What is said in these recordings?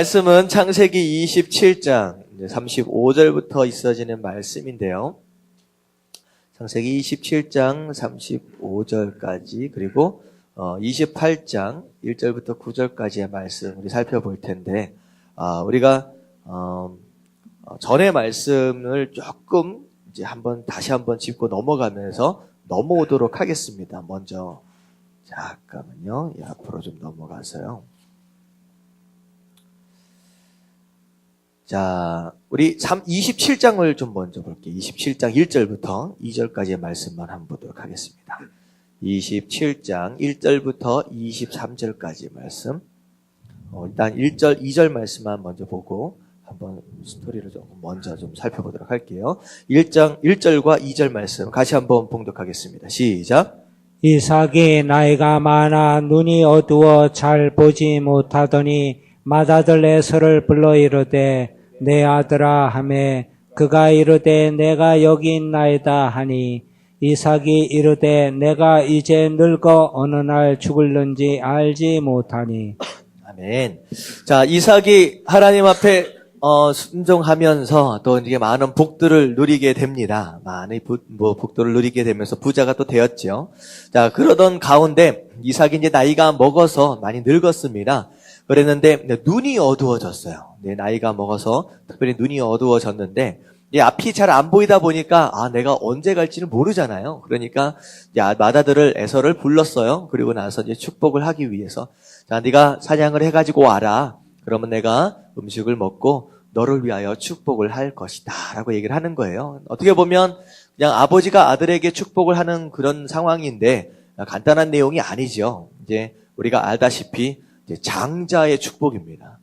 말씀은 창세기 27장 35절부터 있어지는 말씀인데요. 창세기 27장 35절까지 그리고 28장 1절부터 9절까지의 말씀 우리 살펴볼 텐데 우리가 전의 말씀을 조금 이제 다시 한번 짚고 넘어가면서 넘어오도록 하겠습니다. 먼저 잠깐만요. 앞으로 좀 넘어가서요. 자, 우리 27장을 좀 먼저 볼게요. 27장 1절부터 2절까지의 말씀만 한번 보도록 하겠습니다. 27장 1절부터 23절까지의 말씀. 일단 1절, 2절 말씀만 먼저 보고 한번 스토리를 조금 먼저 좀 살펴보도록 할게요. 1절과 2절 말씀 같이 한번 봉독하겠습니다. 시작. 이삭이 나이가 많아 눈이 어두워 잘 보지 못하더니 맏아들 에서를 불러 이르되 내 아들아 하매 그가 이르되 내가 여기 있나이다 하니 이삭이 이르되 내가 이제 늙어 어느 날 죽을는지 알지 못하니. 아멘. 자, 이삭이 하나님 앞에 순종하면서 또 이게 많은 복들을 누리게 됩니다. 많은 복들을 누리게 되면서 부자가 또 되었죠. 자, 그러던 가운데 이삭이 이제 나이가 먹어서 많이 늙었습니다. 그랬는데 눈이 어두워졌어요. 나이가 먹어서 특별히 눈이 어두워졌는데 앞이 잘 안 보이다 보니까 내가 언제 갈지는 모르잖아요. 그러니까 맏아들을 에서를 불렀어요. 그리고 나서 이제 축복을 하기 위해서 자, 네가 사냥을 해가지고 와라. 그러면 내가 음식을 먹고 너를 위하여 축복을 할 것이다 라고 얘기를 하는 거예요. 어떻게 보면 그냥 아버지가 아들에게 축복을 하는 그런 상황인데 간단한 내용이 아니죠. 이제 우리가 알다시피 이제 장자의 축복입니다.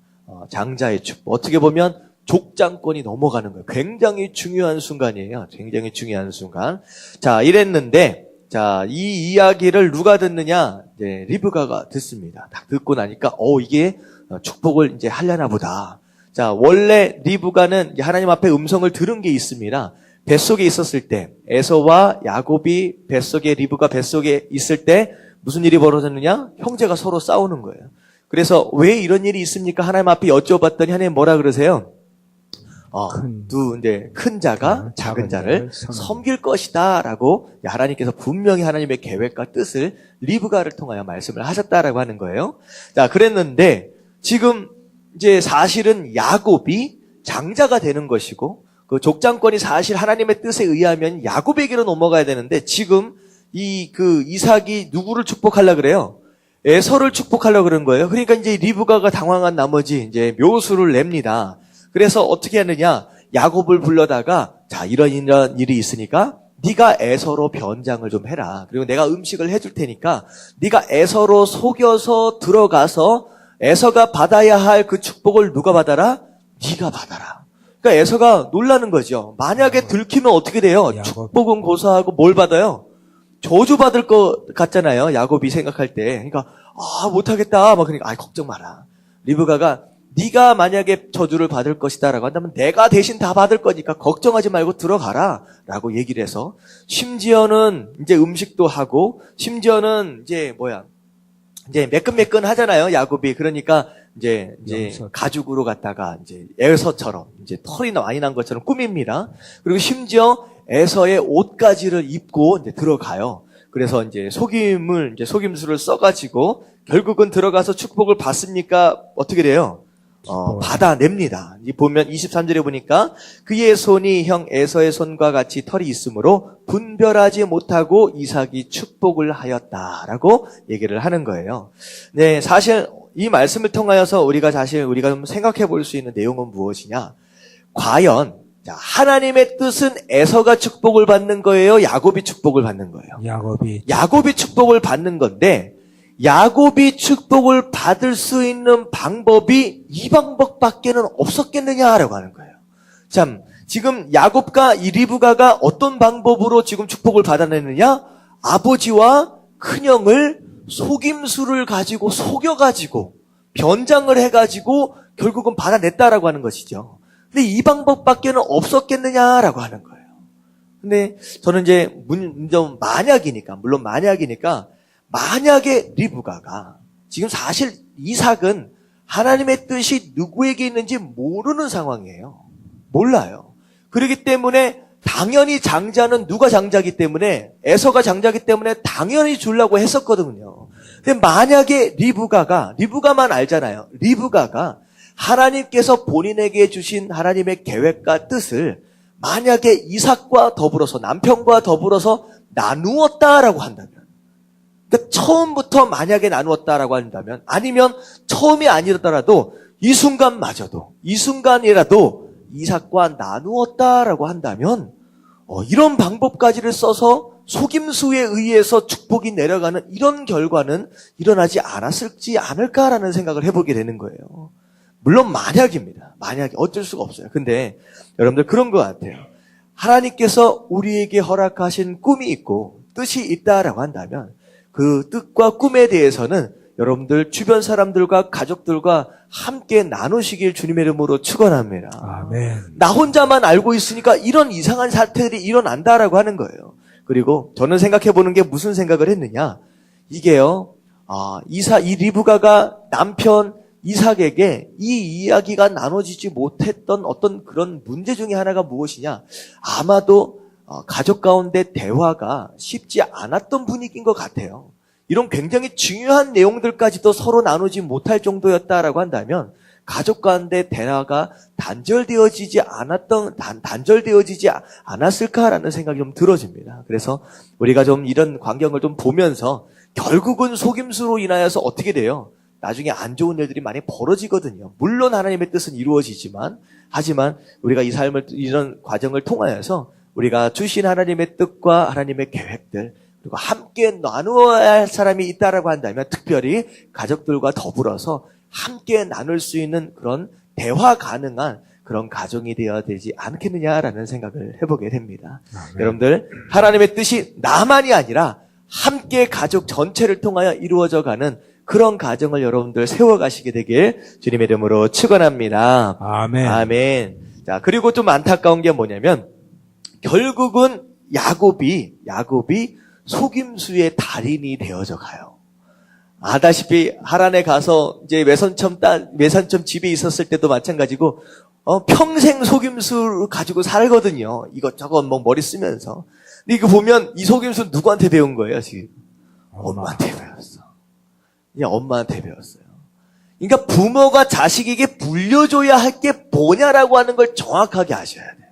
장자의 축복. 어떻게 보면 족장권이 넘어가는 거예요. 굉장히 중요한 순간이에요. 굉장히 중요한 순간. 자, 이랬는데 자, 이 이야기를 누가 듣느냐? 이제 리브가가 듣습니다. 딱 듣고 나니까 이게 축복을 이제 하려나 보다. 자, 원래 리브가는 하나님 앞에 음성을 들은 게 있습니다. 뱃속에 있었을 때 에서와 야곱이 뱃속에 리브가 뱃속에 있을 때 무슨 일이 벌어졌느냐? 형제가 서로 싸우는 거예요. 그래서 왜 이런 일이 있습니까? 하나님 앞에 여쭤봤더니 하나님 뭐라 그러세요? 이제 큰 자가 작은 자를 섬길 것이다 라고 하나님께서 분명히 하나님의 계획과 뜻을 리브가를 통하여 말씀을 하셨다라고 하는 거예요. 자, 그랬는데 지금 이제 사실은 야곱이 장자가 되는 것이고 그 족장권이 사실 하나님의 뜻에 의하면 야곱에게로 넘어가야 되는데 지금 이삭이 누구를 축복하려고 그래요? 에서를 축복하려고 그런 거예요. 그러니까 이제 리브가가 당황한 나머지 이제 묘수를 냅니다. 그래서 어떻게 하느냐? 야곱을 불러다가 자, 이런 일이 있으니까 네가 에서로 변장을 좀 해라. 그리고 내가 음식을 해줄 테니까 네가 에서로 속여서 들어가서 에서가 받아야 할 그 축복을 누가 받아라? 네가 받아라. 그러니까 에서가 놀라는 거죠. 만약에 들키면 어떻게 돼요? 축복은 고사하고 뭘 받아요? 저주받을 것 같잖아요. 야곱이 생각할 때. 그러니까 못하겠다. 그러니까 걱정 마라. 리브가가 네가 만약에 저주를 받을 것이다 라고 한다면 내가 대신 다 받을 거니까 걱정하지 말고 들어가라 라고 얘기를 해서 심지어는 이제 음식도 하고 심지어는 이제 매끈매끈 하잖아요. 야곱이. 그러니까 이제 가죽으로 갖다가 이제 에서처럼 이제 털이 많이 난 것처럼 꾸밉니다. 그리고 심지어 에서의 옷가지를 입고 이제 들어가요. 그래서 이제 속임수를 써가지고 결국은 들어가서 축복을 받습니까? 어떻게 돼요? 받아냅니다. 보면 23절에 보니까 그의 손이 형 에서의 손과 같이 털이 있으므로 분별하지 못하고 이삭이 축복을 하였다라고 얘기를 하는 거예요. 네, 사실 이 말씀을 통하여서 우리가 좀 생각해 볼 수 있는 내용은 무엇이냐? 과연 하나님의 뜻은 에서가 축복을 받는 거예요? 야곱이 축복을 받는 거예요? 야곱이 축복을 받는 건데 야곱이 축복을 받을 수 있는 방법이 이 방법밖에는 없었겠느냐라고 하는 거예요. 참, 지금 야곱과 이 리브가가 어떤 방법으로 지금 축복을 받아내느냐? 아버지와 큰형을 속임수를 가지고 속여가지고 변장을 해가지고 결국은 받아냈다라고 하는 것이죠. 근데 이 방법밖에는 없었겠느냐라고 하는 거예요. 근데 저는 이제 만약에 리브가가 지금 사실 이삭은 하나님의 뜻이 누구에게 있는지 모르는 상황이에요. 몰라요. 그렇기 때문에 당연히 장자는 누가 장자기 때문에 에서가 장자기 때문에 당연히 주려고 했었거든요. 근데 만약에 리브가만 알잖아요. 리브가가 하나님께서 본인에게 주신 하나님의 계획과 뜻을 만약에 이삭과 더불어서 남편과 더불어서 나누었다라고 한다면, 그러니까 처음부터 만약에 나누었다라고 한다면, 아니면 처음이 아니더라도 이 순간이라도 이삭과 나누었다라고 한다면 이런 방법까지를 써서 속임수에 의해서 축복이 내려가는 이런 결과는 일어나지 않을까라는 생각을 해보게 되는 거예요. 물론 만약입니다. 만약에 어쩔 수가 없어요. 근데 여러분들 그런 것 같아요. 하나님께서 우리에게 허락하신 꿈이 있고 뜻이 있다라고 한다면 그 뜻과 꿈에 대해서는 여러분들 주변 사람들과 가족들과 함께 나누시길 주님의 이름으로 축원합니다. 아멘. 나 혼자만 알고 있으니까 이런 이상한 사태들이 일어난다라고 하는 거예요. 그리고 저는 생각해보는 게 무슨 생각을 했느냐. 이게요, 이 리브가가 남편 이삭에게 이 이야기가 나눠지지 못했던 어떤 그런 문제 중에 하나가 무엇이냐. 아마도 가족 가운데 대화가 쉽지 않았던 분위기인 것 같아요. 이런 굉장히 중요한 내용들까지도 서로 나누지 못할 정도였다라고 한다면 가족 가운데 대화가 단절되어지지 않았을까라는 생각이 좀 들어집니다. 그래서 우리가 좀 이런 광경을 좀 보면서 결국은 속임수로 인하여서 어떻게 돼요? 나중에 안 좋은 일들이 많이 벌어지거든요. 물론 하나님의 뜻은 이루어지지만, 하지만 우리가 이 삶을, 이런 과정을 통하여서 우리가 주신 하나님의 뜻과 하나님의 계획들, 그리고 함께 나누어야 할 사람이 있다라고 한다면 특별히 가족들과 더불어서 함께 나눌 수 있는 그런 대화 가능한 그런 가정이 되어야 되지 않겠느냐라는 생각을 해보게 됩니다. 여러분들, 하나님의 뜻이 나만이 아니라 함께 가족 전체를 통하여 이루어져 가는 그런 가정을 여러분들 세워가시게 되길 주님의 이름으로 축원합니다. 아멘. 아멘. 자, 그리고 좀 안타까운 게 뭐냐면 결국은 야곱이 속임수의 달인이 되어져 가요. 아다시피 하란에 가서 이제 외선점 집에 있었을 때도 마찬가지고 평생 속임수 가지고 살거든요. 이것저것 머리 쓰면서. 근데 이거 보면 이 속임수 누구한테 배운 거예요, 지금? 엄마한테 배웠어. 그냥 엄마한테 배웠어요. 그러니까 부모가 자식에게 물려줘야 할 게 뭐냐라고 하는 걸 정확하게 아셔야 돼요.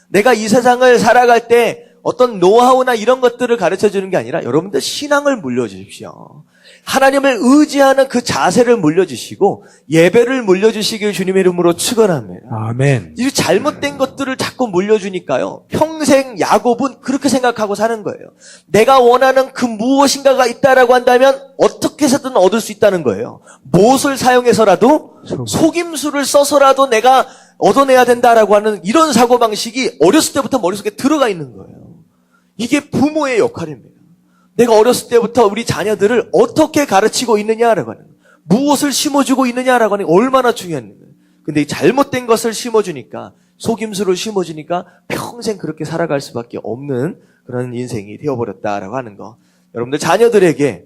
내가 이 세상을 살아갈 때 어떤 노하우나 이런 것들을 가르쳐주는 게 아니라 여러분들 신앙을 물려주십시오. 하나님을 의지하는 그 자세를 물려주시고 예배를 물려주시길 주님의 이름으로 축원합니다. 아멘. 이 잘못된 것들을 자꾸 물려주니까요. 평생 야곱은 그렇게 생각하고 사는 거예요. 내가 원하는 그 무엇인가가 있다라고 한다면 어떻게 해서든 얻을 수 있다는 거예요. 무엇을 사용해서라도 속임수를 써서라도 내가 얻어내야 된다라고 하는 이런 사고방식이 어렸을 때부터 머릿속에 들어가 있는 거예요. 이게 부모의 역할입니다. 내가 어렸을 때부터 우리 자녀들을 어떻게 가르치고 있느냐라고 하는 거예요. 무엇을 심어주고 있느냐라고 하는 게 얼마나 중요한 거예요. 근데 이 잘못된 것을 심어주니까, 속임수를 심어주니까 평생 그렇게 살아갈 수밖에 없는 그런 인생이 되어버렸다라고 하는 거. 여러분들 자녀들에게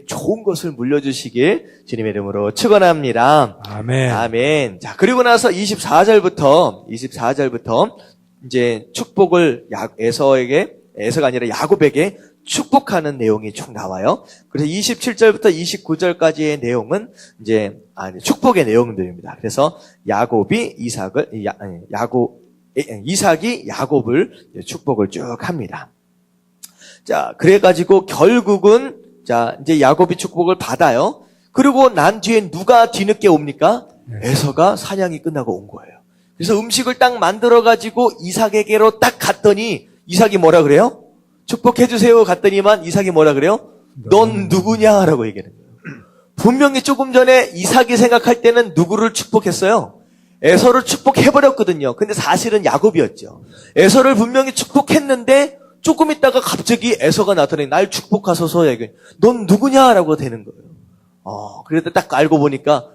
좋은 것을 물려주시길 주님의 이름으로 축원합니다. 아멘. 아멘. 자, 그리고 나서 24절부터 이제 축복을 에서가 아니라 야곱에게 축복하는 내용이 쭉 나와요. 그래서 27절부터 29절까지의 내용은 축복의 내용들입니다. 그래서 이삭이 야곱을 축복을 쭉 합니다. 자, 그래가지고 결국은 이제 야곱이 축복을 받아요. 그리고 난 뒤에 누가 뒤늦게 옵니까? 에서가 사냥이 끝나고 온 거예요. 그래서 음식을 딱 만들어가지고 이삭에게로 딱 갔더니 이삭이 뭐라 그래요? 축복해주세요 갔더니만 이삭이 뭐라 그래요? 넌 누구냐라고 얘기하는 거예요. 분명히 조금 전에 이삭이 생각할 때는 누구를 축복했어요? 에서를 축복해버렸거든요. 근데 사실은 야곱이었죠. 에서를 분명히 축복했는데 조금 있다가 갑자기 에서가 나타나니 날 축복하소서 얘기해. 넌 누구냐라고 되는 거예요. 그래도 딱 알고 보니까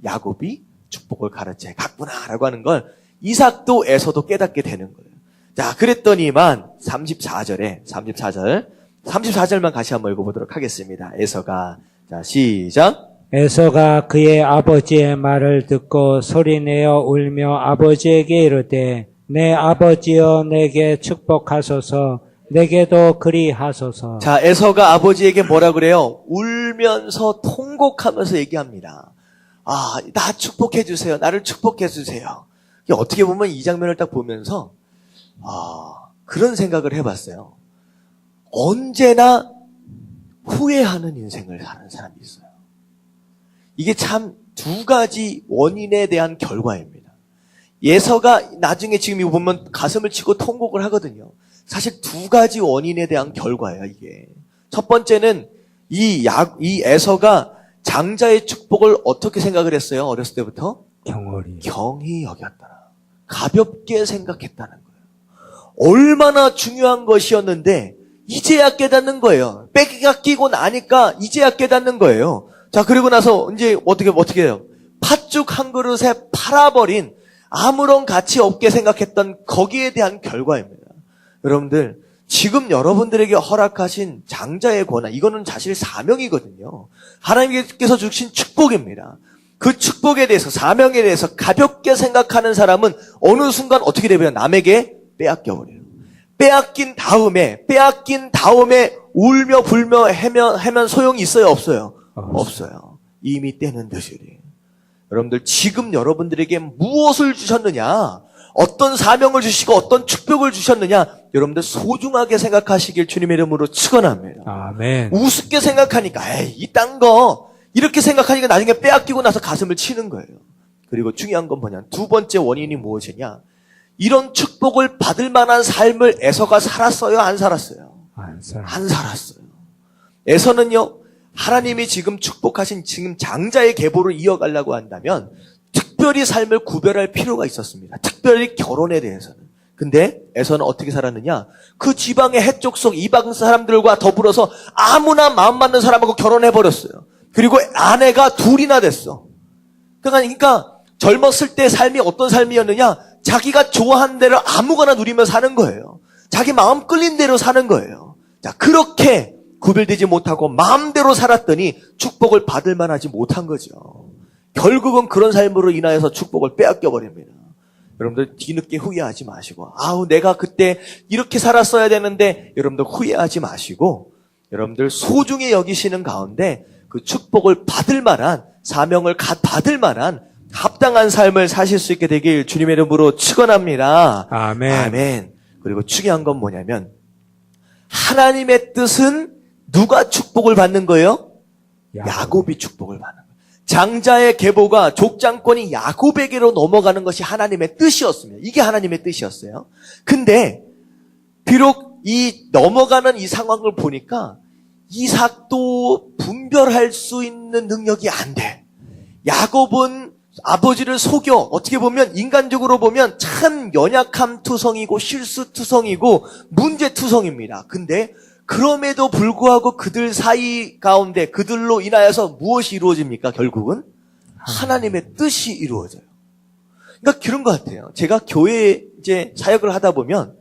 야곱이 축복을 가르쳐 갔구나라고 하는 걸 이삭도 에서도 깨닫게 되는 거예요. 자, 그랬더니만 34절만 같이 한번 읽어보도록 하겠습니다. 에서가, 자, 시작. 에서가 그의 아버지의 말을 듣고 소리내어 울며 아버지에게 이르되 내 아버지여 내게 축복하소서 내게도 그리하소서. 자, 에서가 아버지에게 뭐라 그래요? 울면서 통곡하면서 얘기합니다. 아, 나 축복해 주세요. 나를 축복해 주세요. 이게 어떻게 보면 이 장면을 딱 보면서 그런 생각을 해봤어요. 언제나 후회하는 인생을 사는 사람이 있어요. 이게 참 두 가지 원인에 대한 결과입니다. 예서가 나중에 지금 이거 보면 가슴을 치고 통곡을 하거든요. 사실 두 가지 원인에 대한 결과예요, 이게. 첫 번째는 이 에서가 장자의 축복을 어떻게 생각을 했어요? 어렸을 때부터? 경히 여겼더라. 가볍게 생각했다는 거예요. 얼마나 중요한 것이었는데 이제야 깨닫는 거예요. 뺏기고 나니까 이제야 깨닫는 거예요. 자, 그리고 나서 이제 어떻게 해요? 팥죽 한 그릇에 팔아버린 아무런 가치 없게 생각했던 거기에 대한 결과입니다. 여러분들, 지금 여러분들에게 허락하신 장자의 권한, 이거는 사실 사명이거든요. 하나님께서 주신 축복입니다. 그 축복에 대해서, 사명에 대해서 가볍게 생각하는 사람은 어느 순간 어떻게 되면 남에게 빼앗겨버려요. 빼앗긴 다음에 울며 불며 해면 소용이 있어요, 없어요? 없어요. 이미 때는 늦으리. 여러분들, 지금 여러분들에게 무엇을 주셨느냐? 어떤 사명을 주시고 어떤 축복을 주셨느냐? 여러분들 소중하게 생각하시길 주님의 이름으로 축원합니다. 아멘. 우습게 생각하니까 에이, 이딴 거 이렇게 생각하니까 나중에 빼앗기고 나서 가슴을 치는 거예요. 그리고 중요한 건 뭐냐? 두 번째 원인이 무엇이냐? 이런 축복을 받을 만한 삶을 에서가 살았어요? 안 살았어요? 안 살았어요. 에서는요, 하나님이 지금 축복하신 지금 장자의 계보를 이어가려고 한다면 특별히 삶을 구별할 필요가 있었습니다. 특별히 결혼에 대해서는. 근데 에서는 어떻게 살았느냐? 그 지방의 해쪽 속 이방 사람들과 더불어서 아무나 마음 맞는 사람하고 결혼해버렸어요. 그리고 아내가 둘이나 됐어. 그러니까 젊었을 때 삶이 어떤 삶이었느냐? 자기가 좋아하는 대로 아무거나 누리며 사는 거예요. 자기 마음 끌린 대로 사는 거예요. 자, 그렇게 구별되지 못하고 마음대로 살았더니 축복을 받을 만하지 못한 거죠. 결국은 그런 삶으로 인하여서 축복을 빼앗겨 버립니다. 여러분들 뒤늦게 후회하지 마시고, 내가 그때 이렇게 살았어야 되는데, 여러분들 후회하지 마시고, 여러분들 소중히 여기시는 가운데 그 축복을 받을 만한, 사명을 받을 만한 합당한 삶을 사실 수 있게 되길 주님의 이름으로 축원합니다. 아멘. 아멘. 그리고 중요한 건 뭐냐면, 하나님의 뜻은 누가 축복을 받는 거예요? 야곱이 축복을 받는 거예요. 장자의 계보가 족장권이 야곱에게로 넘어가는 것이 하나님의 뜻이었습니다. 이게 하나님의 뜻이었어요. 근데 비록 이 넘어가는 이 상황을 보니까 이삭도 분별할 수 있는 능력이 안 돼. 야곱은 아버지를 속여, 어떻게 보면 인간적으로 보면 참 연약함 투성이고 실수 투성이고 문제 투성입니다. 근데 그럼에도 불구하고 그들 사이 가운데 그들로 인하여서 무엇이 이루어집니까? 결국은 하나님의 뜻이 이루어져요. 그러니까 그런 것 같아요. 제가 교회에 이제 사역을 하다 보면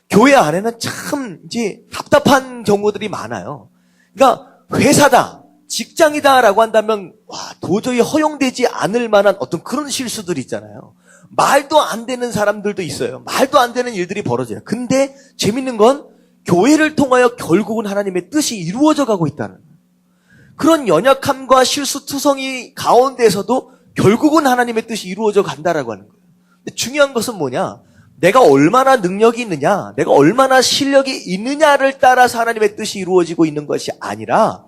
교회 안에는 참 이제 답답한 경우들이 많아요. 그러니까 회사다, 직장이다라고 한다면 도저히 허용되지 않을 만한 어떤 그런 실수들이 있잖아요. 말도 안 되는 사람들도 있어요. 말도 안 되는 일들이 벌어져요. 근데 재밌는 건 교회를 통하여 결국은 하나님의 뜻이 이루어져 가고 있다는 거예요. 그런 연약함과 실수투성이 가운데에서도 결국은 하나님의 뜻이 이루어져 간다라고 하는 거예요. 근데 중요한 것은 뭐냐? 내가 얼마나 능력이 있느냐, 내가 얼마나 실력이 있느냐를 따라서 하나님의 뜻이 이루어지고 있는 것이 아니라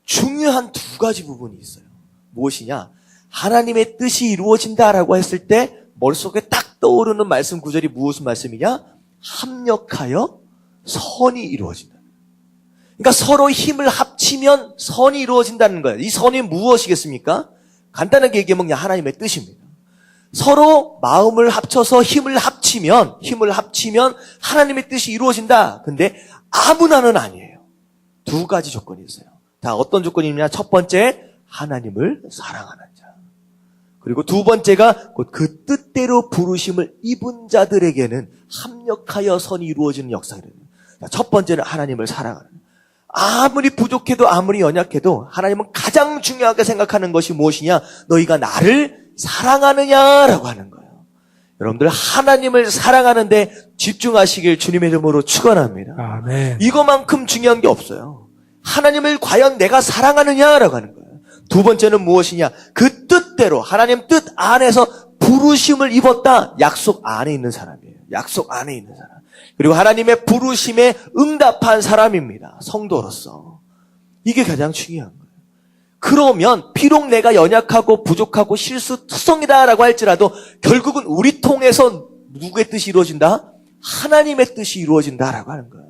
중요한 두 가지 부분이 있어요. 무엇이냐? 하나님의 뜻이 이루어진다라고 했을 때 머릿속에 딱 떠오르는 말씀 구절이 무슨 말씀이냐? 합력하여 선이 이루어진다. 그러니까 서로 힘을 합치면 선이 이루어진다는 거예요. 이 선이 무엇이겠습니까? 간단하게 얘기하면 그냥 하나님의 뜻입니다. 서로 마음을 합쳐서 힘을 합치면 하나님의 뜻이 이루어진다. 근데 아무나는 아니에요. 두 가지 조건이 있어요. 다 어떤 조건이냐? 첫 번째, 하나님을 사랑하는 자. 그리고 두 번째가 곧 그 뜻대로 부르심을 입은 자들에게는 합력하여 선이 이루어지는 역사거든요. 첫 번째는 하나님을 사랑하는. 아무리 부족해도 아무리 연약해도 하나님은 가장 중요하게 생각하는 것이 무엇이냐? 너희가 나를 사랑하느냐라고 하는 거예요. 여러분들 하나님을 사랑하는데 집중하시길 주님의 이름으로 축원합니다. 아멘. 이거만큼 중요한 게 없어요. 하나님을 과연 내가 사랑하느냐라고 하는 거예요. 두 번째는 무엇이냐? 그 뜻대로 하나님 뜻 안에서 부르심을 입었다. 약속 안에 있는 사람이에요. 약속 안에 있는 사람. 그리고 하나님의 부르심에 응답한 사람입니다. 성도로서. 이게 가장 중요한 거예요. 그러면 비록 내가 연약하고 부족하고 실수투성이다라고 할지라도 결국은 우리 통해서 누구의 뜻이 이루어진다? 하나님의 뜻이 이루어진다라고 하는 거예요.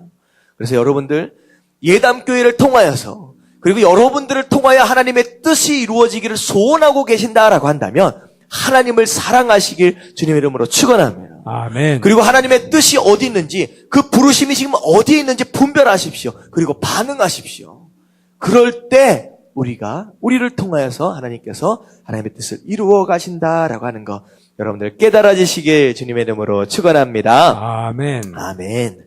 그래서 여러분들 예담교회를 통하여서 그리고 여러분들을 통하여 하나님의 뜻이 이루어지기를 소원하고 계신다라고 한다면 하나님을 사랑하시길 주님의 이름으로 축원합니다. 아멘. 그리고 하나님의 뜻이 어디 있는지 그 부르심이 지금 어디에 있는지 분별하십시오. 그리고 반응하십시오. 그럴 때 우리를 통하여서 하나님께서 하나님의 뜻을 이루어 가신다라고 하는 거 여러분들 깨달아지시길 주님의 이름으로 축원합니다. 아멘. 아멘.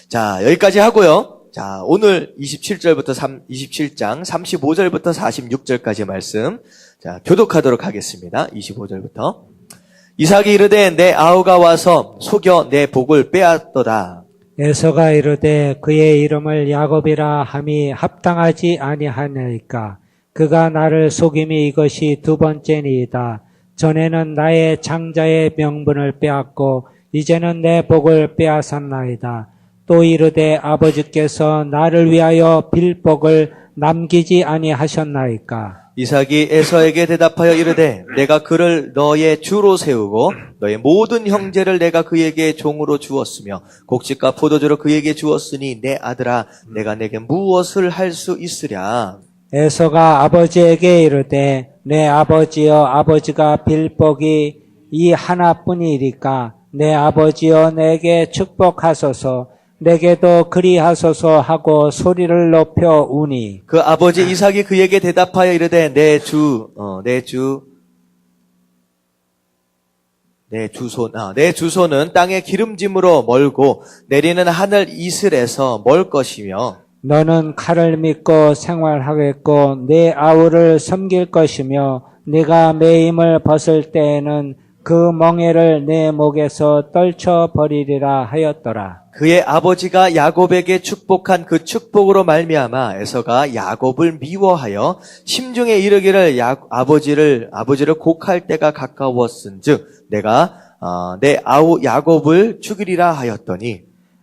자, 여기까지 하고요. 자, 오늘 27장 35절부터 46절까지 말씀 자, 교독하도록 하겠습니다. 25절부터. 이삭이 이르되 내 아우가 와서 속여 내 복을 빼앗도다. 에서가 이르되 그의 이름을 야곱이라 함이 합당하지 아니하나이까. 그가 나를 속임이 이것이 두 번째니이다. 전에는 나의 장자의 명분을 빼앗고 이제는 내 복을 빼앗았나이다. 또 이르되 아버지께서 나를 위하여 빌 복을 남기지 아니하셨나이까. 이삭이 에서에게 대답하여 이르되 내가 그를 너의 주로 세우고 너의 모든 형제를 내가 그에게 종으로 주었으며 곡식과 포도주로 그에게 주었으니 내 아들아 내가 내게 무엇을 할 수 있으랴. 에서가 아버지에게 이르되 내 아버지여 아버지가 빌 복이 이 하나뿐이리까. 내 아버지여 내게 축복하소서. 내게도 그리하소서 하고 소리를 높여 우니 그 아버지 이삭이 그에게 대답하여 이르되 내 주소는 땅의 기름짐으로 멀고 내리는 하늘 이슬에서 멀 것이며 너는 칼을 믿고 생활하겠고 내 아우를 섬길 것이며 네가 매임을 벗을 때에는 그 멍에를 내 목에서 떨쳐버리리라 하였더라. 그의 아버지가 야곱에게 축복한 그 축복으로 말미암아 에서가 야곱을 미워하여 심중에 이르기를 아버지를 곡할 때가 가까웠은즉 내가 내 아우 야곱을 죽이리라 하였더니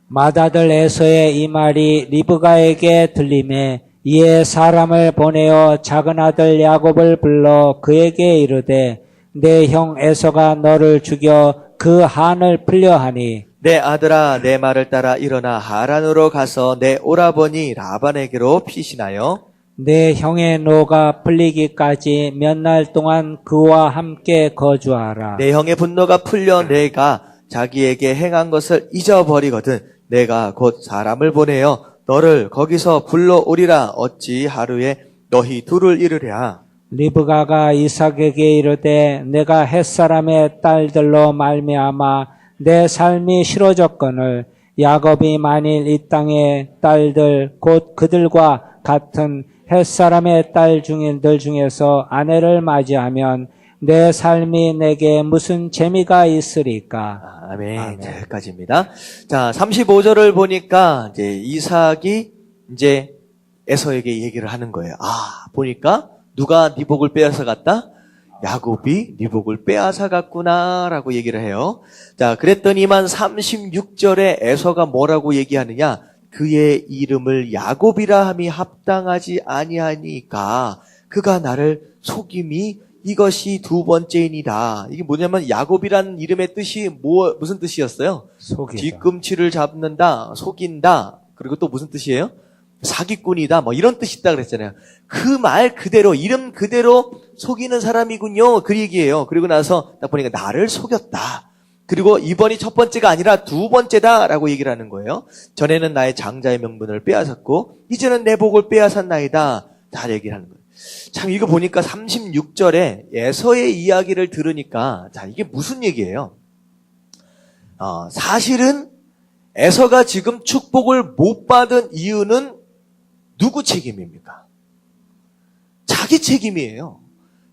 맏아들 에서의 이 말이 리브가에게 들림에 이에 사람을 보내어 작은 아들 야곱을 불러 그에게 이르되 내 형 에서가 너를 죽여 그 한을 풀려 하니 내 아들아 내 말을 따라 일어나 하란으로 가서 내 오라버니 라반에게로 피신하여 내 형의 노가 풀리기까지 몇 날 동안 그와 함께 거주하라. 내 형의 분노가 풀려 내가 자기에게 행한 것을 잊어버리거든 내가 곧 사람을 보내어 너를 거기서 불러오리라. 어찌 하루에 너희 둘을 이르랴. 리브가가 이삭에게 이르되 내가 햇사람의 딸들로 말미암아 내 삶이 싫어졌거늘 야곱이 만일 이 땅의 딸들 곧 그들과 같은 햇사람의 딸들 중에서 아내를 맞이하면 내 삶이 내게 무슨 재미가 있으리까. 아멘. 아멘. 자, 여기까지입니다. 자, 35절을 보니까 이제 이삭이 이제 에서에게 얘기를 하는 거예요. 보니까 누가 네 복을 빼앗아 갔다? 야곱이 네 복을 빼앗아 갔구나라고 얘기를 해요. 자, 그랬더니만 36절에 에서가 뭐라고 얘기하느냐? 그의 이름을 야곱이라 함이 합당하지 아니하니까 그가 나를 속임이 이것이 두 번째이니라. 이게 뭐냐면 야곱이라는 이름의 뜻이 무슨 뜻이었어요? 속이다. 뒤꿈치를 잡는다, 속인다. 그리고 또 무슨 뜻이에요? 사기꾼이다. 뭐 이런 뜻이 있다 그랬잖아요. 그 말 그대로 이름 그대로 속이는 사람이군요. 그 얘기예요. 그리고 나서 딱 보니까 나를 속였다. 그리고 이번이 첫 번째가 아니라 두 번째다라고 얘기를 하는 거예요. 전에는 나의 장자의 명분을 빼앗았고 이제는 내 복을 빼앗았나이다. 다 얘기를 하는 거예요. 참 이거 보니까 36절에 에서의 이야기를 들으니까 자 이게 무슨 얘기예요? 사실은 에서가 지금 축복을 못 받은 이유는 누구 책임입니까? 자기 책임이에요.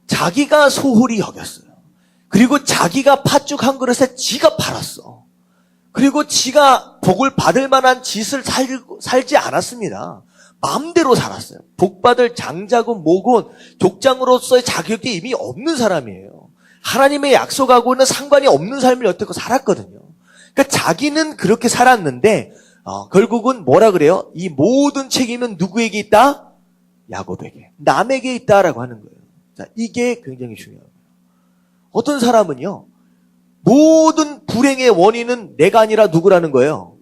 자기가 소홀히 여겼어요. 그리고 자기가 팥죽 한 그릇에 지가 팔았어. 그리고 지가 복을 받을 만한 짓을 살지 않았습니다. 마음대로 살았어요. 복받을 장자고 뭐고 족장으로서의 자격이 이미 없는 사람이에요. 하나님의 약속하고는 상관이 없는 삶을 여태껏 살았거든요. 그러니까 자기는 그렇게 살았는데 결국은 뭐라 그래요? 이 모든 책임은 누구에게 있다? 야곱에게. 남에게 있다라고 하는 거예요. 자, 이게 굉장히 중요한 거예요. 어떤 사람은요, 모든 불행의 원인은 내가 아니라 누구라는 거예요?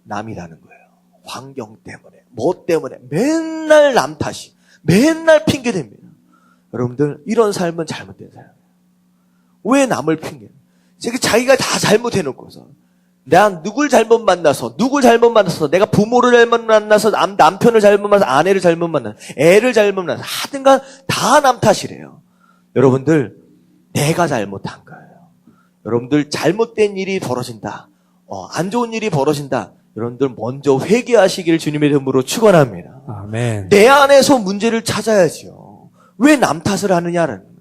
남이라는 거예요. 환경 때문에, 뭐 때문에, 맨날 남 탓이, 맨날 핑계댑니다. 여러분들, 이런 삶은 잘못된 삶이에요. 왜 남을 핑계해요? 자기가 다 잘못해놓고서, 내가 누굴 잘못 만나서, 내가 부모를 잘못 만나서, 남편을 잘못 만나서, 아내를 잘못 만나서, 애를 잘못 만나서, 하든간 다 남 탓이래요. 여러분들, 내가 잘못한 거예요. 여러분들 잘못된 일이 벌어진다. 안 좋은 일이 벌어진다. 여러분들 먼저 회개하시길 주님의 이름으로 축원합니다. 아멘. 내 안에서 문제를 찾아야지요. 왜 남 탓을 하느냐는 거예요.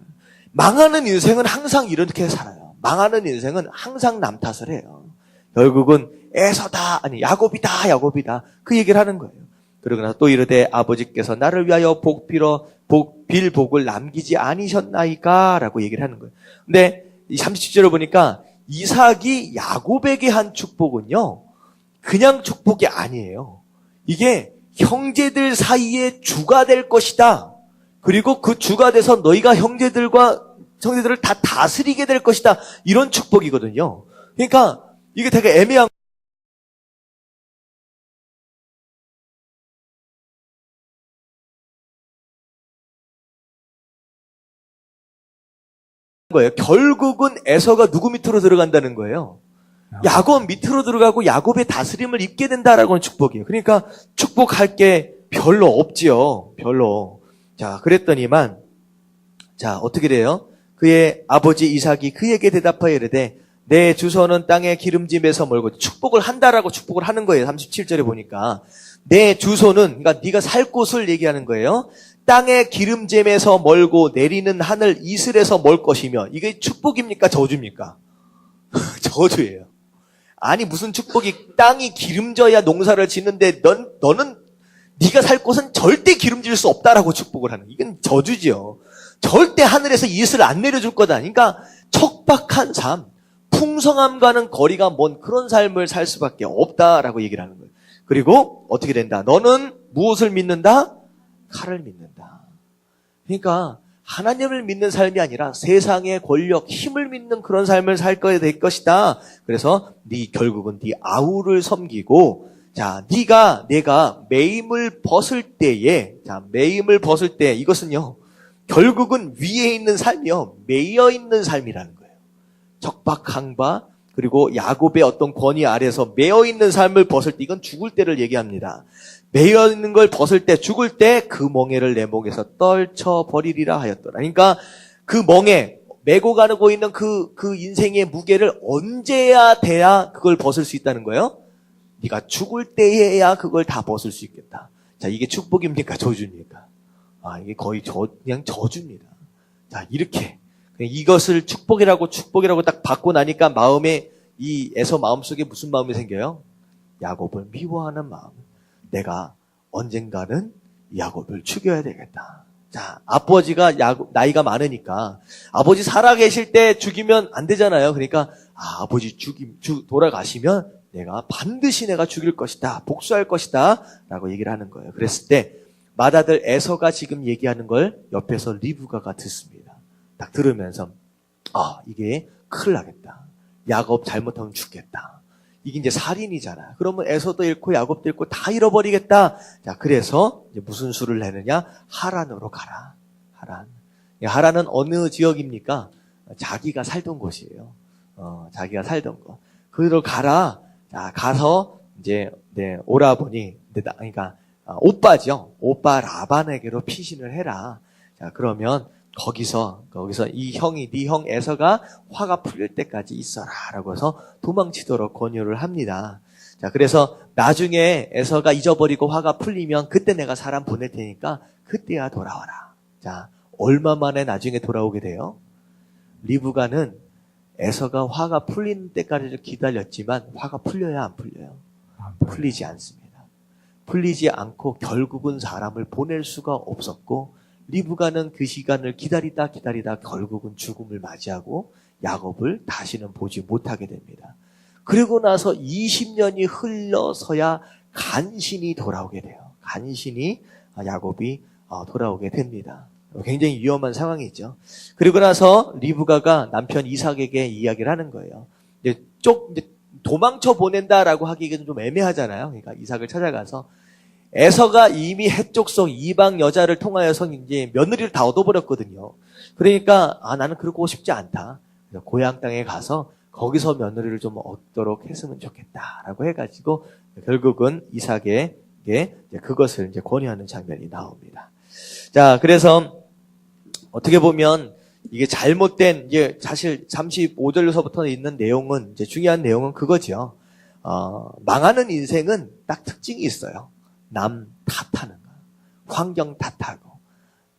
망하는 인생은 항상 이렇게 살아요. 망하는 인생은 항상 남 탓을 해요. 결국은 에서다, 아니 야곱이다 그 얘기를 하는 거예요. 그러고 나서 또 이르되 아버지께서 나를 위하여 빌 복을 남기지 아니셨나이까? 라고 얘기를 하는 거예요. 근데 이 37절을 보니까 이삭이 야곱에게 한 축복은요, 그냥 축복이 아니에요. 이게 형제들 사이에 주가 될 것이다. 그리고 그 주가 돼서 너희가 형제들을 다 다스리게 될 것이다. 이런 축복이거든요. 그러니까 이게 되게 애매한 거예요. 결국은 에서가 누구 밑으로 들어간다는 거예요. 야곱 밑으로 들어가고 야곱의 다스림을 입게 된다라고 하는 축복이에요. 그러니까 축복할 게 별로 없지요. 별로. 자, 그랬더니만 자, 어떻게 돼요? 그의 아버지 이삭이 그에게 대답하여 이르되 내 주소는 땅의 기름짐에서 멀고, 축복을 한다라고 축복을 하는 거예요. 37절에 보니까 내 주소는, 그러니까 네가 살 곳을 얘기하는 거예요. 땅의 기름짐에서 멀고 내리는 하늘 이슬에서 멀 것이며. 이게 축복입니까? 저주입니까? 저주예요. 아니 무슨 축복이, 땅이 기름져야 농사를 짓는데 너는 네가 살 곳은 절대 기름질 수 없다라고 축복을 하는, 이건 저주지요. 절대 하늘에서 이슬을 안 내려줄 거다. 그러니까 척박한 삶, 풍성함과는 거리가 먼 그런 삶을 살 수밖에 없다라고 얘기를 하는 거예요. 그리고 어떻게 된다? 너는 무엇을 믿는다? 칼을 믿는다. 그러니까 하나님을 믿는 삶이 아니라 세상의 권력, 힘을 믿는 그런 삶을 살 거야 될 것이다. 그래서 결국은 네 아우를 섬기고, 자, 내가 매임을 벗을 때에, 이것은요, 결국은 위에 있는 삶이요, 매여 있는 삶이라는 거예요. 적박함과 그리고 야곱의 어떤 권위 아래에서 매여 있는 삶을 벗을 때, 이건 죽을 때를 얘기합니다. 매여 있는 걸 벗을 때, 죽을 때 그 멍에를 내 목에서 떨쳐버리리라 하였더라. 그러니까 그 멍에 메고 가고 있는 그 인생의 무게를 언제야 돼야 그걸 벗을 수 있다는 거예요? 네가 죽을 때에야 그걸 다 벗을 수 있겠다. 자, 이게 축복입니까? 저주입니까? 이게 거의 그냥 저주입니다. 자, 이렇게 이것을 축복이라고 딱 받고 나니까 이 에서 마음속에 무슨 마음이 생겨요? 야곱을 미워하는 마음. 내가 언젠가는 야곱을 죽여야 되겠다. 자, 아버지가 나이가 많으니까 아버지 살아계실 때 죽이면 안 되잖아요. 그러니까 아버지 돌아가시면 내가 반드시 죽일 것이다. 복수할 것이다. 라고 얘기를 하는 거예요. 그랬을 때 맏아들 에서가 지금 얘기하는 걸 옆에서 리브가가 듣습니다. 딱 들으면서 이게 큰일 나겠다. 야곱 잘못하면 죽겠다. 이게 이제 살인이잖아. 그러면 에서도 잃고 야곱도 잃고 다 잃어버리겠다. 자, 그래서 이제 무슨 수를 내느냐? 하란으로 가라. 하란은 어느 지역입니까? 자기가 살던 곳이에요. 자기가 살던 곳. 그대로 가라. 자, 가서 이제 오라버니, 그러니까 오빠죠. 오빠 라반에게로 피신을 해라. 자, 그러면 거기서 네 형 에서가 화가 풀릴 때까지 있어라 라고 해서 도망치도록 권유를 합니다. 자, 그래서 나중에 에서가 잊어버리고 화가 풀리면 그때 내가 사람 보낼 테니까 그때야 돌아와라. 자, 얼마 만에 나중에 돌아오게 돼요? 리브가는 에서가 화가 풀리는 때까지 기다렸지만 화가 풀려야 안 풀려요? 풀리지 않습니다. 풀리지 않고 결국은 사람을 보낼 수가 없었고 리브가는 그 시간을 기다리다 결국은 죽음을 맞이하고 야곱을 다시는 보지 못하게 됩니다. 그리고 나서 20년이 흘러서야 간신히 돌아오게 돼요. 간신히 야곱이 돌아오게 됩니다. 굉장히 위험한 상황이죠. 그리고 나서 리브가가 남편 이삭에게 이야기를 하는 거예요. 이제 도망쳐 보낸다라고 하기에는 좀 애매하잖아요. 그러니까 이삭을 찾아가서 에서가 이미 해족속 이방 여자를 통하여서 이제 며느리를 다 얻어버렸거든요. 그러니까 나는 그러고 싶지 않다. 그래서 고향 땅에 가서 거기서 며느리를 좀 얻도록 했으면 좋겠다라고 해가지고 결국은 이삭에게 그것을 이제 권유하는 장면이 나옵니다. 자, 그래서 어떻게 보면 이게 잘못된 이제 사실 35절로서부터 있는 내용은 이제 중요한 내용은 그거죠. 망하는 인생은 딱 특징이 있어요. 남 탓하는 거, 환경 탓하고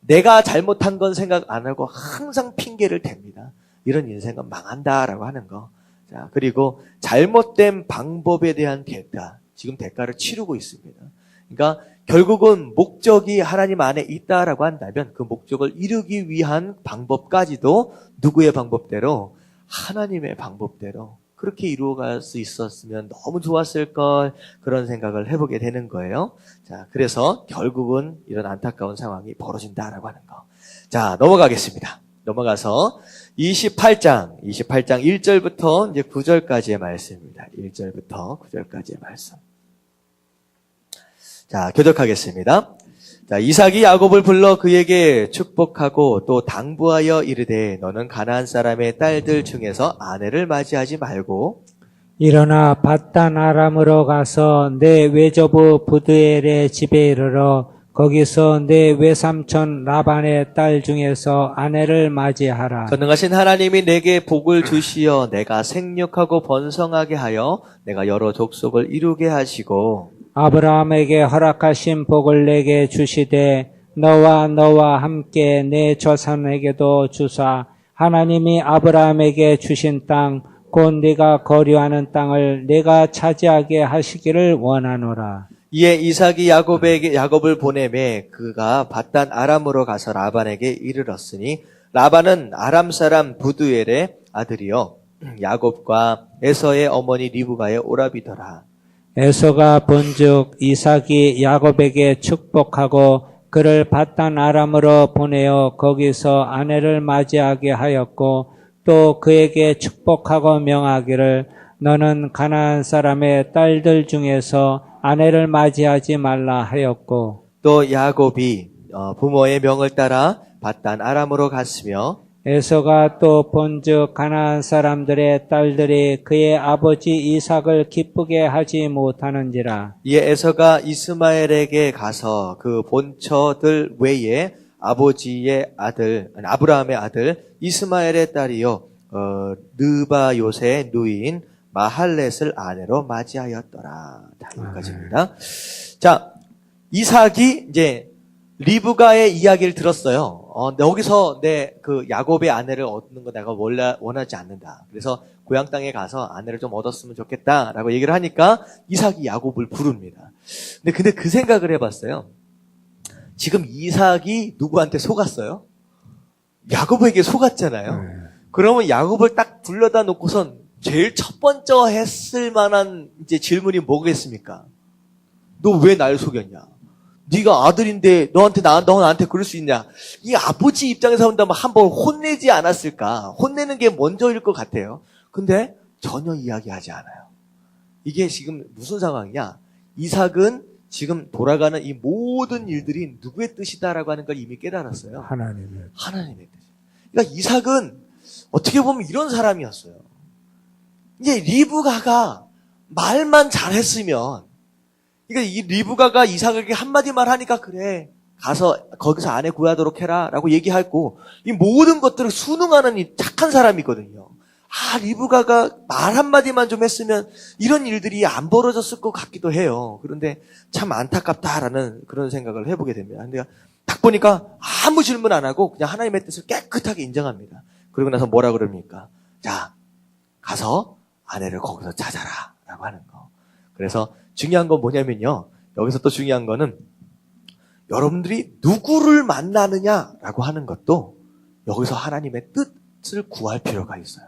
내가 잘못한 건 생각 안 하고 항상 핑계를 댑니다. 이런 인생은 망한다라고 하는 거. 자, 그리고 잘못된 방법에 대한 대가, 지금 대가를 치르고 있습니다. 그러니까 결국은 목적이 하나님 안에 있다라고 한다면 그 목적을 이루기 위한 방법까지도 누구의 방법대로? 하나님의 방법대로 그렇게 이루어갈 수 있었으면 너무 좋았을 걸, 그런 생각을 해보게 되는 거예요. 자, 그래서 결국은 이런 안타까운 상황이 벌어진다라고 하는 거. 자, 넘어가겠습니다. 넘어가서 28장 1절부터 이제 9절까지의 말씀입니다. 1절부터 9절까지의 말씀. 자, 교독하겠습니다. 자, 이삭이 야곱을 불러 그에게 축복하고 또 당부하여 이르되 너는 가나안 사람의 딸들 중에서 아내를 맞이하지 말고 일어나 밧단 아람으로 가서 내 외조부 부드엘의 집에 이르러 거기서 내 외삼촌 라반의 딸 중에서 아내를 맞이하라. 전능하신 하나님이 내게 복을 주시어 내가 생육하고 번성하게 하여 내가 여러 족속을 이루게 하시고 아브라함에게 허락하신 복을 내게 주시되 너와 함께 내 조상에게도 주사 하나님이 아브라함에게 주신 땅 곧 네가 거류하는 땅을 내가 차지하게 하시기를 원하노라. 이에 이삭이 야곱을 보내매 그가 밧단 아람으로 가서 라반에게 이르렀으니 라반은 아람 사람 부두엘의 아들이요 야곱과 에서의 어머니 리브가의 오라비더라. 에서가 본즉 이삭이 야곱에게 축복하고 그를 밧단 아람으로 보내어 거기서 아내를 맞이하게 하였고 또 그에게 축복하고 명하기를 너는 가나안 사람의 딸들 중에서 아내를 맞이하지 말라 하였고 또 야곱이 부모의 명을 따라 밧단 아람으로 갔으며 에서가 또 본즉 가나안 사람들의 딸들이 그의 아버지 이삭을 기쁘게 하지 못하는지라. 이에 에서가 이스마엘에게 가서 그 본처들 외에 아버지의 아들 아브라함의 아들 이스마엘의 딸이요 느바요의 누이인 마할렛을 아내로 맞이하였더라. 여기까지입니다. 자, 이삭이 이제 리브가의 이야기를 들었어요. 여기서 내 그 야곱의 아내를 얻는 거 내가 원하지 않는다. 그래서 고향 땅에 가서 아내를 좀 얻었으면 좋겠다라고 얘기를 하니까 이삭이 야곱을 부릅니다. 근데 그 생각을 해봤어요. 지금 이삭이 누구한테 속았어요? 야곱에게 속았잖아요. 그러면 야곱을 딱 불러다 놓고선 제일 첫 번째 했을 만한 이제 질문이 뭐겠습니까? 너 왜 날 속였냐? 네가 아들인데 너한테 그럴 수 있냐? 이 아버지 입장에서 본다면 한번 혼내지 않았을까? 혼내는 게 먼저일 것 같아요. 근데 전혀 이야기하지 않아요. 이게 지금 무슨 상황이냐? 이삭은 지금 돌아가는 이 모든 일들이 누구의 뜻이다라고 하는 걸 이미 깨달았어요. 하나님의 뜻. 그러니까 이삭은 어떻게 보면 이런 사람이었어요. 이제 리브가가 말만 잘했으면, 그러니까 이 리브가가 이삭에게 한마디만 하니까 그래 가서 거기서 아내 구하도록 해라라고 얘기하고 이 모든 것들을 순응하는 이 착한 사람이거든요. 리브가가 말 한마디만 좀 했으면 이런 일들이 안 벌어졌을 것 같기도 해요. 그런데 참 안타깝다라는 그런 생각을 해보게 됩니다. 근데 딱 보니까 아무 질문 안 하고 그냥 하나님의 뜻을 깨끗하게 인정합니다. 그리고 나서 뭐라 그럽니까? 자, 가서 아내를 거기서 찾아라 라고 하는 거. 그래서 중요한 건 뭐냐면요. 여기서 또 중요한 거는 여러분들이 누구를 만나느냐라고 하는 것도 여기서 하나님의 뜻을 구할 필요가 있어요.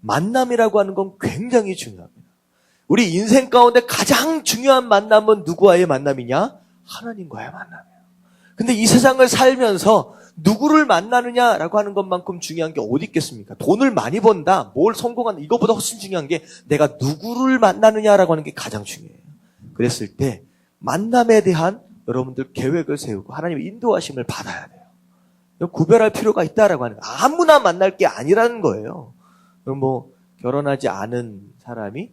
만남이라고 하는 건 굉장히 중요합니다. 우리 인생 가운데 가장 중요한 만남은 누구와의 만남이냐? 하나님과의 만남이에요. 근데 이 세상을 살면서 누구를 만나느냐라고 하는 것만큼 중요한 게 어디 있겠습니까? 돈을 많이 번다, 뭘 성공한다, 이거보다 훨씬 중요한 게 내가 누구를 만나느냐라고 하는 게 가장 중요해요. 그랬을 때 만남에 대한 여러분들 계획을 세우고 하나님의 인도하심을 받아야 돼요. 구별할 필요가 있다라고 하는 거예요. 아무나 만날 게 아니라는 거예요. 그럼 뭐 결혼하지 않은 사람이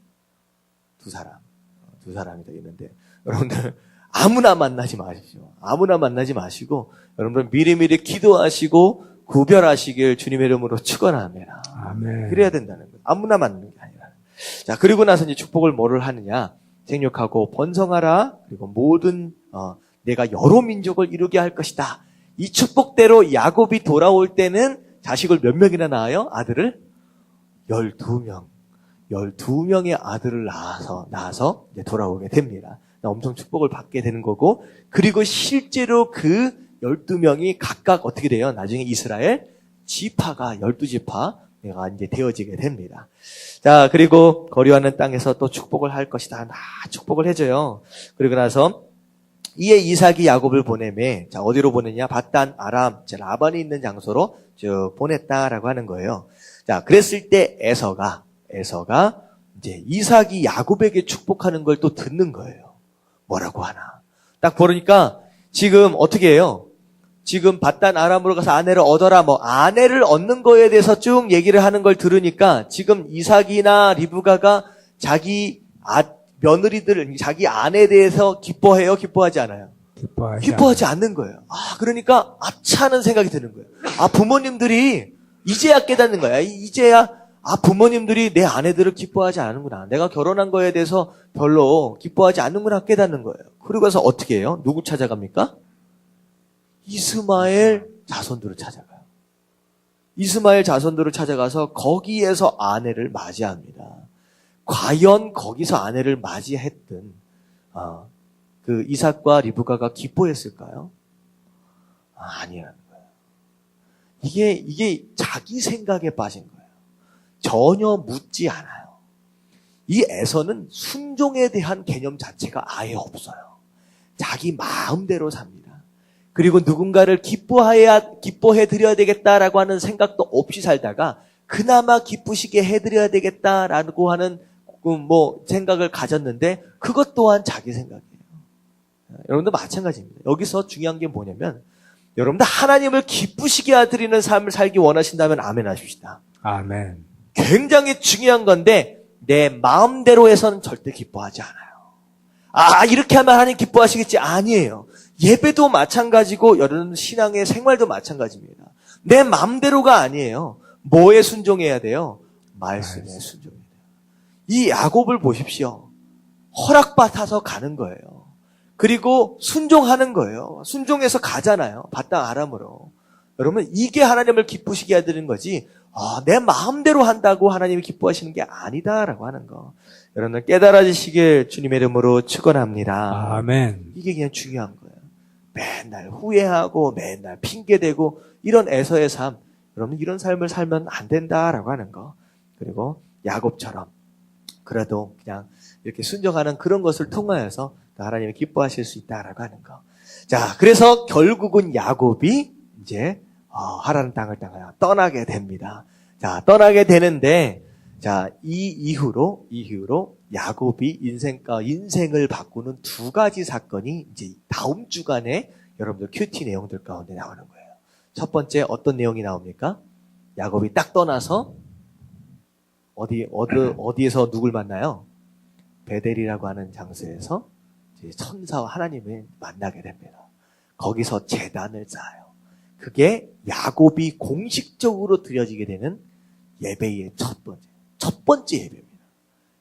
두 사람이 더 있는데 여러분들 아무나 만나지 마십시오. 아무나 만나지 마시고 여러분들 미리미리 기도하시고 구별하시길 주님의 이름으로 축원합니다. 아멘. 그래야 된다는 거예요. 아무나 만나는 게 아니라. 자, 그리고 나서 이제 축복을 뭐를 하느냐? 생육하고 번성하라. 그리고 모든 내가 여러 민족을 이루게 할 것이다. 이 축복대로 야곱이 돌아올 때는 자식을 몇 명이나 낳아요? 아들을 12명. 12명의 아들을 낳아서 이제 돌아오게 됩니다. 엄청 축복을 받게 되는 거고, 그리고 실제로 그 12명이 각각 어떻게 돼요? 나중에 이스라엘 지파가 12지파가 이제 되어지게 됩니다. 자, 그리고 거류하는 땅에서 또 축복을 할 것이다. 축복을 해줘요. 그리고 나서 이에 이삭이 야곱을 보내매, 자, 어디로 보내냐? 밧단 아람, 라반이 있는 장소로 쭉 보냈다라고 하는 거예요. 자, 그랬을 때 에서가 이제 이삭이 야곱에게 축복하는 걸 또 듣는 거예요. 뭐라고 하나? 딱 보니까 지금 어떻게 해요? 지금 밧단 아람으로 가서 아내를 얻어라, 아내를 얻는 거에 대해서 쭉 얘기를 하는 걸 들으니까 지금 이삭이나 리브가가 자기 며느리들, 자기 아내에 대해서 기뻐해요? 기뻐하지 않아요? 기뻐하지 않는 거예요. 그러니까 아차는 생각이 드는 거예요. 부모님들이 이제야 깨닫는 거야. 이제야 부모님들이 내 아내들을 기뻐하지 않는구나. 내가 결혼한 거에 대해서 별로 기뻐하지 않는구나 깨닫는 거예요. 그리고 가서 어떻게 해요? 누구 찾아갑니까? 이스마엘 자손들을 찾아가요. 이스마엘 자손들을 찾아가서 거기에서 아내를 맞이합니다. 과연 거기서 아내를 맞이했던 그 이삭과 리브가가 기뻐했을까요? 아니라는 거예요. 이게 자기 생각에 빠진 거예요. 전혀 묻지 않아요. 이 에서는 순종에 대한 개념 자체가 아예 없어요. 자기 마음대로 삽니다. 그리고 누군가를 기뻐해드려야 되겠다라고 하는 생각도 없이 살다가 그나마 기쁘시게 해드려야 되겠다라고 하는 생각을 가졌는데 그것 또한 자기 생각이에요. 여러분도 마찬가지입니다. 여기서 중요한 게 뭐냐면 여러분들 하나님을 기쁘시게 해드리는 삶을 살기 원하신다면 아멘 하십시다. 아멘. 굉장히 중요한 건데 내 마음대로 해서는 절대 기뻐하지 않아요. 이렇게 하면 하나님 기뻐하시겠지? 아니에요. 예배도 마찬가지고 여러분 신앙의 생활도 마찬가지입니다. 내 마음대로가 아니에요. 뭐에 순종해야 돼요? 말씀에 순종해야 돼요. 이 야곱을 보십시오. 허락받아서 가는 거예요. 그리고 순종하는 거예요. 순종해서 가잖아요. 밧단 아람으로. 여러분 이게 하나님을 기쁘시게 해드리는 거지 내 마음대로 한다고 하나님이 기뻐하시는 게 아니다라고 하는 거. 여러분들 깨달아지시길 주님의 이름으로 축원합니다. 아멘. 이게 그냥 중요한 거예요. 맨날 후회하고 맨날 핑계대고 이런 에서의 삶. 여러분 이런 삶을 살면 안 된다라고 하는 거. 그리고 야곱처럼 그래도 그냥 이렇게 순종하는 그런 것을 통하여서 하나님이 기뻐하실 수 있다라고 하는 거. 자, 그래서 결국은 야곱이 이제 하라는 땅을 향하여 떠나게 됩니다. 자, 떠나게 되는데, 자, 이 이후로 야곱이 인생을 바꾸는 두 가지 사건이 이제 다음 주간에 여러분들 큐티 내용들 가운데 나오는 거예요. 첫 번째 어떤 내용이 나옵니까? 야곱이 딱 떠나서 어디에서 누굴 만나요? 베델이라고 하는 장소에서 이제 천사와 하나님을 만나게 됩니다. 거기서 제단을 쌓아요. 그게 야곱이 공식적으로 드려지게 되는 예배의 첫 번째 예배입니다.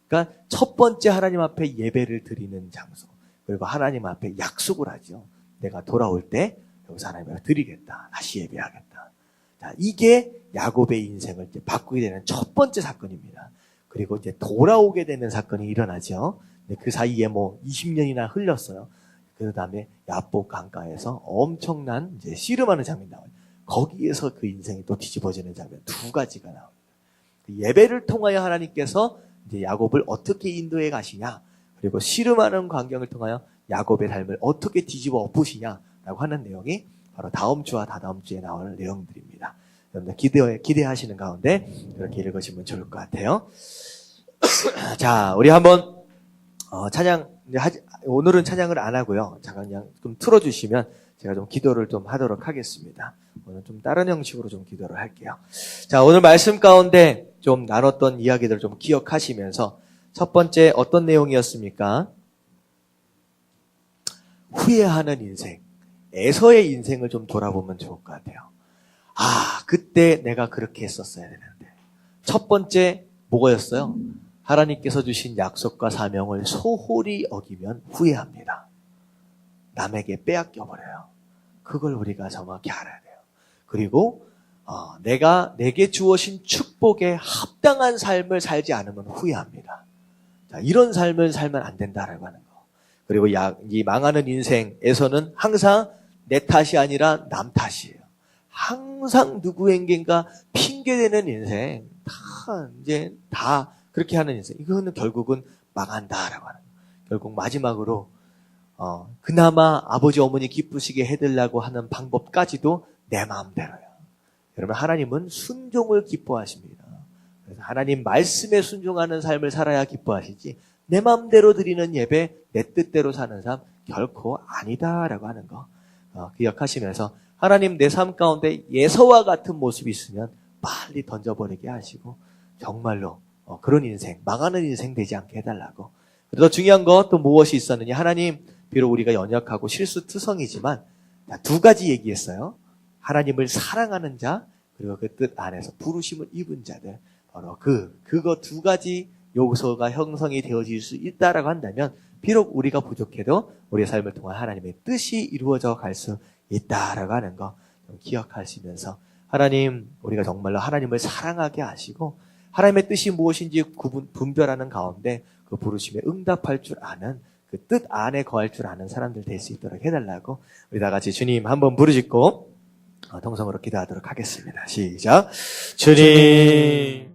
그러니까 첫 번째 하나님 앞에 예배를 드리는 장소, 그리고 하나님 앞에 약속을 하죠. 내가 돌아올 때 여기서 하나님 앞에 드리겠다. 다시 예배하겠다. 자, 이게 야곱의 인생을 이제 바꾸게 되는 첫 번째 사건입니다. 그리고 이제 돌아오게 되는 사건이 일어나죠. 그 사이에 뭐 20년이나 흘렸어요. 그 다음에 야복 강가에서 엄청난 이제 씨름하는 장면이 나와요. 거기에서 그 인생이 또 뒤집어지는 장면 두 가지가 나옵니다. 예배를 통하여 하나님께서 이제 야곱을 어떻게 인도해 가시냐, 그리고 씨름하는 광경을 통하여 야곱의 삶을 어떻게 뒤집어 엎으시냐라고 하는 내용이 바로 다음 주와 다다음 주에 나올 내용들입니다. 여러분들 기대하시는 가운데 이렇게 읽으시면 좋을 것 같아요. 자, 우리 한번 찬양, 오늘은 찬양을 안 하고요. 잠깐 그냥 좀 틀어주시면 제가 좀 기도를 좀 하도록 하겠습니다. 오늘 좀 다른 형식으로 좀 기도를 할게요. 자, 오늘 말씀 가운데 좀 나눴던 이야기들을 좀 기억하시면서 첫 번째 어떤 내용이었습니까? 후회하는 인생, 에서의 인생을 좀 돌아보면 좋을 것 같아요. 아, 그때 내가 그렇게 했었어야 되는데. 첫 번째 뭐였어요? 하나님께서 주신 약속과 사명을 소홀히 어기면 후회합니다. 남에게 빼앗겨버려요. 그걸 우리가 정확히 알아야 돼요. 그리고 내게 주어진 축복에 합당한 삶을 살지 않으면 후회합니다. 자, 이런 삶을 살면 안 된다라고 하는 거. 그리고 이 망하는 인생에서는 항상 내 탓이 아니라 남 탓이에요. 항상 누구에겐가 핑계대는 인생, 다 그렇게 하는 인생. 이거는 결국은 망한다라고 하는 거예요. 결국 마지막으로 그나마 아버지 어머니 기쁘시게 해드리려고 하는 방법까지도 내 마음대로요. 여러분, 하나님은 순종을 기뻐하십니다. 그래서 하나님 말씀에 순종하는 삶을 살아야 기뻐하시지, 내 마음대로 드리는 예배, 내 뜻대로 사는 삶 결코 아니다라고 하는 거 기억하시면서, 하나님 내 삶 가운데 예서와 같은 모습이 있으면 빨리 던져버리게 하시고 정말로 그런 인생, 망하는 인생 되지 않게 해달라고. 더 중요한 것 또 무엇이 있었느냐? 하나님, 비록 우리가 연약하고 실수투성이지만 두 가지 얘기했어요. 하나님을 사랑하는 자, 그리고 그 뜻 안에서 부르심을 입은 자들. 바로 그거 두 가지 요소가 형성이 되어질 수 있다라고 한다면, 비록 우리가 부족해도 우리의 삶을 통한 하나님의 뜻이 이루어져 갈 수 있다라고 하는 거 좀 기억하시면서, 하나님, 우리가 정말로 하나님을 사랑하게 하시고 하나님의 뜻이 무엇인지 분별하는 가운데 그 부르심에 응답할 줄 아는, 그 뜻 안에 거할 줄 아는 사람들 될 수 있도록 해달라고, 우리 다 같이 주님 한번 부르짖고 통성으로 기도하도록 하겠습니다. 시작. 주님.